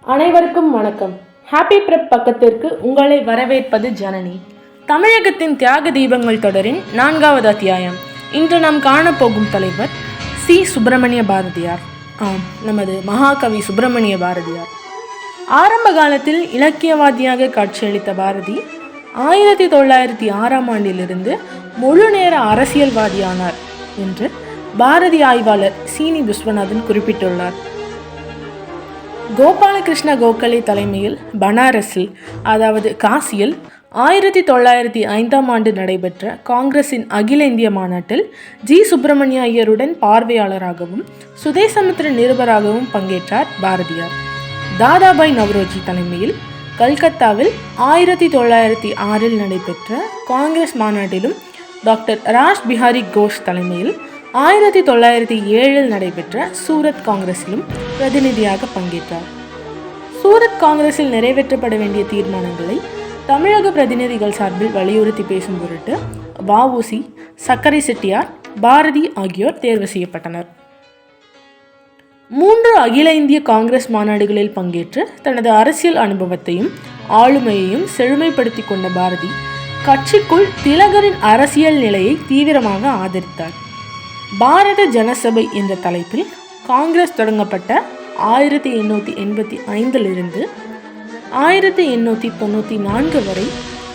அனைவருக்கும் வணக்கம். Happy prep பக்கத்திற்கு உங்களை வரவேற்பது ஜனனி. தமிழகத்தின் தியாக தீபங்கள் தொடரின் 4வது அத்தியாயம். இன்று நாம் காணப்போகும் தலைவர் சி. சுப்பிரமணிய பாரதியார். நமது மகாகவி சுப்பிரமணிய பாரதியார். ஆரம்ப காலத்தில் இலக்கியவாதியாக காட்சியளித்த பாரதி 1906ஆம் ஆண்டிலிருந்து முழு நேர அரசியல்வாதியானார் என்று பாரதி ஆய்வாளர் சீனி விஸ்வநாதன் குறிப்பிட்டுள்ளார். கோபாலகிருஷ்ண கோகலே தலைமையில் பனாரஸில், அதாவது காசியில் 1905ஆம் ஆண்டு நடைபெற்ற காங்கிரஸின் அகில இந்திய மாநாட்டில் ஜி. சுப்பிரமணிய ஐயருடன் பார்வையாளராகவும் சுதேசமித்திர நிருபராகவும் பங்கேற்றார் பாரதியார். தாதாபாய் நவ்ரோஜி தலைமையில் கல்கத்தாவில் 1906இல் நடைபெற்ற காங்கிரஸ் மாநாட்டிலும் டாக்டர் ராஷ் பிஹாரி கோஷ் தலைமையில் 1907இல் நடைபெற்ற சூரத் காங்கிரஸிலும் பிரதிநிதியாக பங்கேற்றார். சூரத் காங்கிரஸில் நிறைவேற்றப்பட வேண்டிய தீர்மானங்களை தமிழக பிரதிநிதிகள் சார்பில் வலியுறுத்தி பேசும் பொருட்டு வ.உ.சி., சக்கரை செட்டியார், பாரதி ஆகியோர் தேர்வு செய்யப்பட்டனர். 3 அகில இந்திய காங்கிரஸ் மாநாடுகளில் பங்கேற்று தனது அரசியல் அனுபவத்தையும் ஆளுமையையும் செழுமைப்படுத்தி கொண்ட பாரதி கட்சிக்குள் திலகரின் அரசியல் நிலையை தீவிரமாக ஆதரித்தார். பாரத ஜனசபை என்ற தலைப்பில் காங்கிரஸ் தொடங்கப்பட்ட 1885 1894 வரை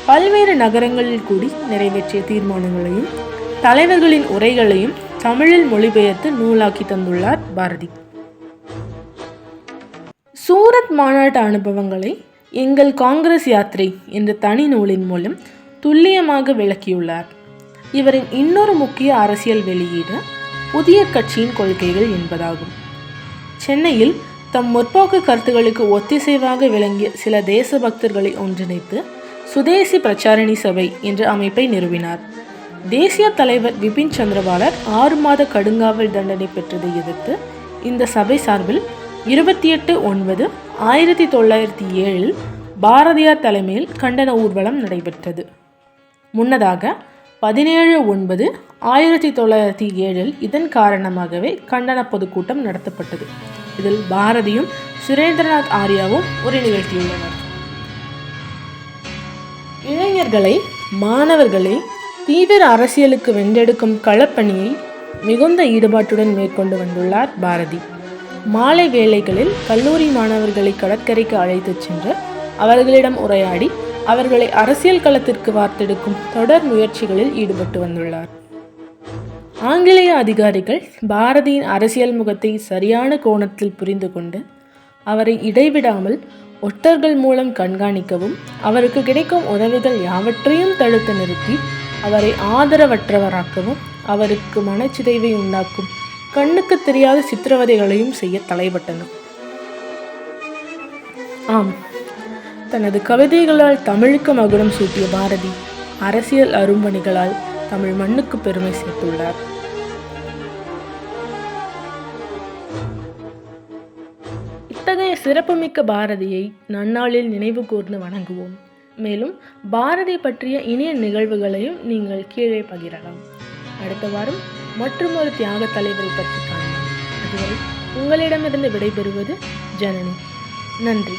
பல்வேறு நகரங்களில் கூடி நிறைவேற்றிய தீர்மானங்களையும் தலைவர்களின் உரைகளையும் தமிழில் மொழிபெயர்த்து நூலாக்கி தந்துள்ளார் பாரதி. சூரத் மாநாட்டு அனுபவங்களை எங்கள் காங்கிரஸ் யாத்திரை என்ற தனி நூலின் மூலம் துல்லியமாக விளக்கியுள்ளார். இவரின் இன்னொரு முக்கிய அரசியல் வெளியீடு புதிய கட்சியின் கொள்கைகள் என்பதாகும். சென்னையில் தம் முற்போக்கு கருத்துக்களுக்கு ஒத்திசைவாக விளங்கிய சில தேசபக்தர்களை ஒன்றிணைத்து சுதேசி பிரச்சாரணி சபை என்ற அமைப்பை நிறுவினார். தேசிய தலைவர் பிபின் சந்திரபாலர் 6 மாத கடுங்காவல் தண்டனை பெற்றதை எதிர்த்து இந்த சபை சார்பில் 28/9/1907 பாரதியார் தலைமையில் கண்டன ஊர்வலம் நடைபெற்றது. முன்னதாக 17/9/1907 இதன் காரணமாகவே கண்டன பொதுக்கூட்டம் நடத்தப்பட்டது. இதில் பாரதியும் சுரேந்திரநாத் ஆர்யாவும் உரை நிகழ்த்தியுள்ளனர். இளைஞர்களை, மாணவர்களை தீவிர அரசியலுக்கு வென்றெடுக்கும் களப்பணியை மிகுந்த ஈடுபாட்டுடன் மேற்கொண்டு வந்துள்ளார் பாரதி. மாலை வேளைகளில் கல்லூரி மாணவர்களை கடற்கரைக்கு அழைத்துச் சென்று அவர்களிடம் உரையாடி அவர்களை அரசியல் களத்திற்கு வார்த்தெடுக்கும் தொடர் முயற்சிகளில் ஈடுபட்டு வந்துள்ளார். ஆங்கிலேய அதிகாரிகள் பாரதியின் அரசியல் முகத்தை சரியான கோணத்தில் புரிந்து கொண்டு அவரை இடைவிடாமல் ஒற்றர்கள் மூலம் கண்காணிக்கவும் அவருக்கு கிடைக்கும் உதவிகள் யாவற்றையும் தடுத்து நிறுத்தி அவரை ஆதரவற்றவராக்கவும் அவருக்கு மனச்சிதைவை உண்டாக்கும் கண்ணுக்கு தெரியாத சித்திரவதைகளையும் செய்ய தலைப்பட்டனர். தனது கவிதைகளால் தமிழுக்கு மகுடம் சூட்டிய பாரதி அரசியல் அரும்பணிகளால் தமிழ் மண்ணுக்கு பெருமை சேர்த்துள்ளார். இத்தகைய சிறப்புமிக்க பாரதியை நன்னாளில் நினைவு கூர்ந்து வணங்குவோம். மேலும் பாரதி பற்றிய இனிய நிகழ்வுகளையும் நீங்கள் கீழே பகிரலாம். அடுத்த வாரம் மற்றொரு தியாக தலைவரை பற்றி காணலாம். அதுவரை உங்களிடமிருந்து விடைபெறுவது ஜனனி. நன்றி.